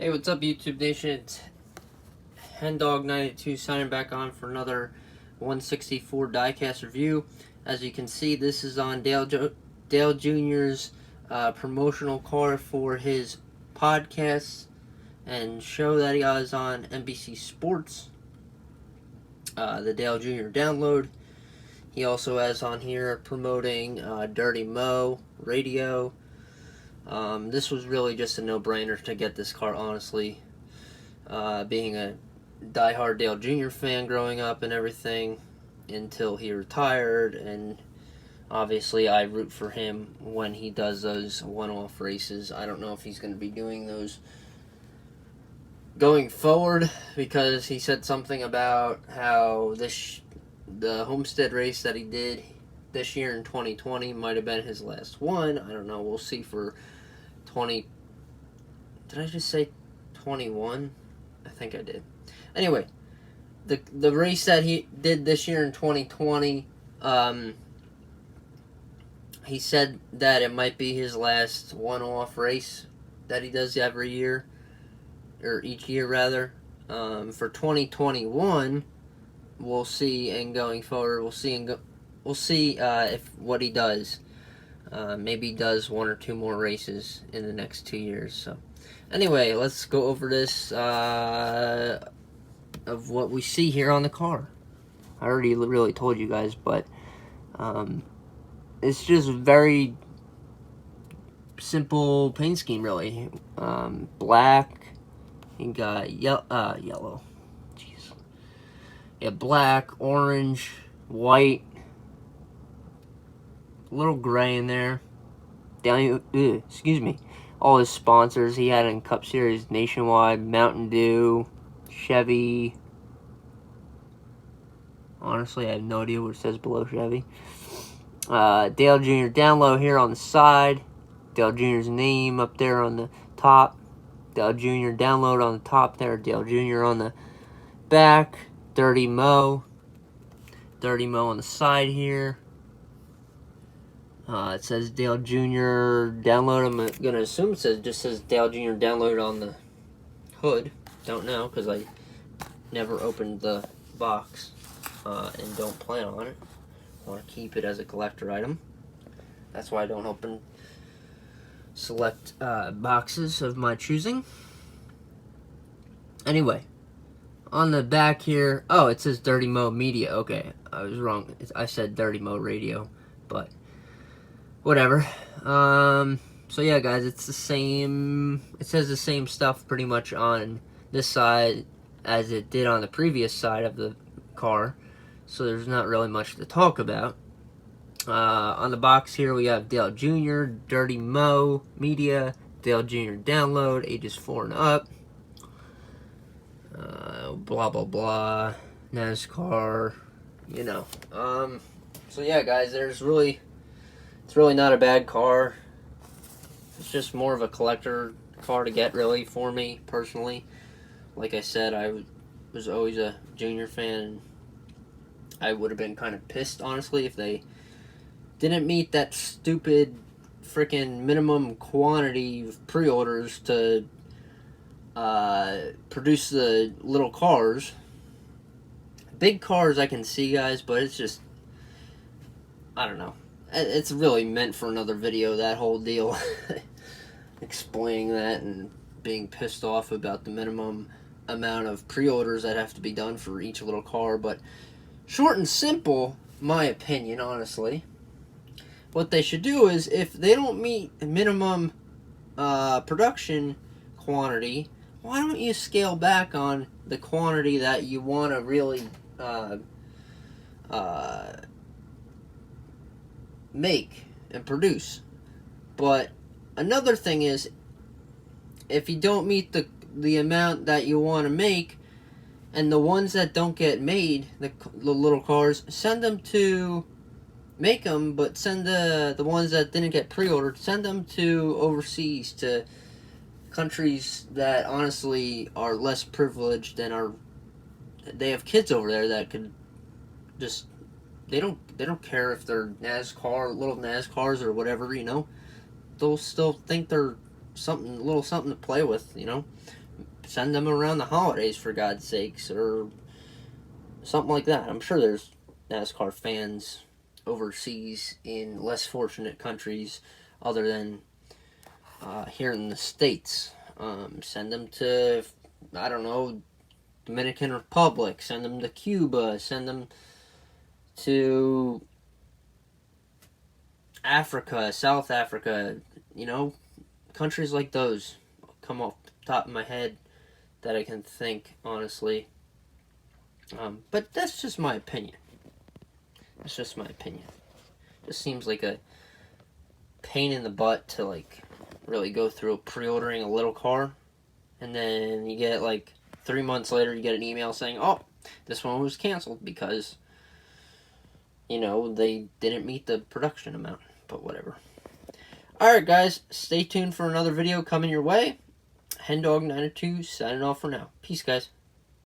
Hey, what's up, YouTube Nation? It's HenDog92 signing back on for another 164 Diecast review. As you can see, this is on Dale Jr.'s promotional car for his podcast and show that he has on NBC Sports, the Dale Jr. Download. He also has on here promoting Dirty Mo Radio. This was really just a no-brainer to get this car, honestly. Being a diehard Dale Jr. fan growing up and everything until he retired, and obviously I root for him when he does those one-off races. I don't know if he's going to be doing those going forward, because he said something about how the Homestead race that he did this year in 2020 might have been his last one. I don't know. We'll see for 20. Did I just say 21? I think I did. Anyway, the race that he did this year in 2020, he said that it might be his last one-off race that he does every year, or each year rather. For 2021, we'll see, and going forward, we'll see if what he does. Maybe he does one or two more races in the next 2 years. So, anyway, let's go over this of what we see here on the car. I already really told you guys, but it's just very simple paint scheme, really. Black. You got yellow. Jeez. Yeah, black, orange, white. A little gray in there. Excuse me. All his sponsors he had in Cup Series: Nationwide, Mountain Dew, Chevy. Honestly, I have no idea what it says below Chevy. Dale Jr. Download here on the side. Dale Jr.'s name up there on the top. Dale Jr. Download on the top there. Dale Jr. on the back. Dirty Mo. Dirty Mo on the side here. It says Dale Jr. Download. I'm going to assume it just says Dale Jr. Download on the hood. Don't know, because I never opened the box and don't plan on it. I want to keep it as a collector item. That's why I don't open select boxes of my choosing. Anyway, on the back here, oh, it says Dirty Mo Media. Okay, I was wrong. I said Dirty Mo Radio, but whatever. So yeah, guys, it's the same. It says the same stuff pretty much on this side as it did on the previous side of the car. So there's not really much to talk about. On the box here, we have Dale Jr., Dirty Mo Media, Dale Jr. Download, ages 4 and up. Blah blah blah. NASCAR, you know. So yeah, guys, it's really not a bad car. It's just more of a collector car to get, really, for me personally. Like I said, I was always a Junior fan. I would have been kind of pissed, honestly, if they didn't meet that stupid freaking minimum quantity of pre-orders to produce the little cars. Big cars I can see, guys, but it's just, I don't know. It's really meant for another video, that whole deal. Explaining that and being pissed off about the minimum amount of pre-orders that have to be done for each little car. But short and simple, my opinion, honestly. What they should do is, if they don't meet minimum production quantity, why don't you scale back on the quantity that you want to really make and produce? But another thing is, if you don't meet the amount that you want to make, and the ones that don't get made, the little cars, send them to make them, but send the ones that didn't get pre-ordered, send them to overseas, to countries that honestly are less privileged and they have kids over there that could just, they don't care if they're little NASCARs or whatever, you know. They'll still think they're a little something to play with, you know. send them around the holidays, for God's sakes, or something like that. I'm sure there's NASCAR fans overseas in less fortunate countries other than here in the States. Send them to, I don't know, Dominican Republic, send them to Cuba, send them to Africa, South Africa, countries like those come off the top of my head that I can think, honestly. But that's just my opinion. That's just my opinion. Just seems like a pain in the butt to, really go through pre-ordering a little car, and then you get, 3 months later, you get an email saying, oh, this one was canceled because, they didn't meet the production amount. But whatever. Alright, guys, stay tuned for another video coming your way. HenDog902 signing off for now. Peace, guys.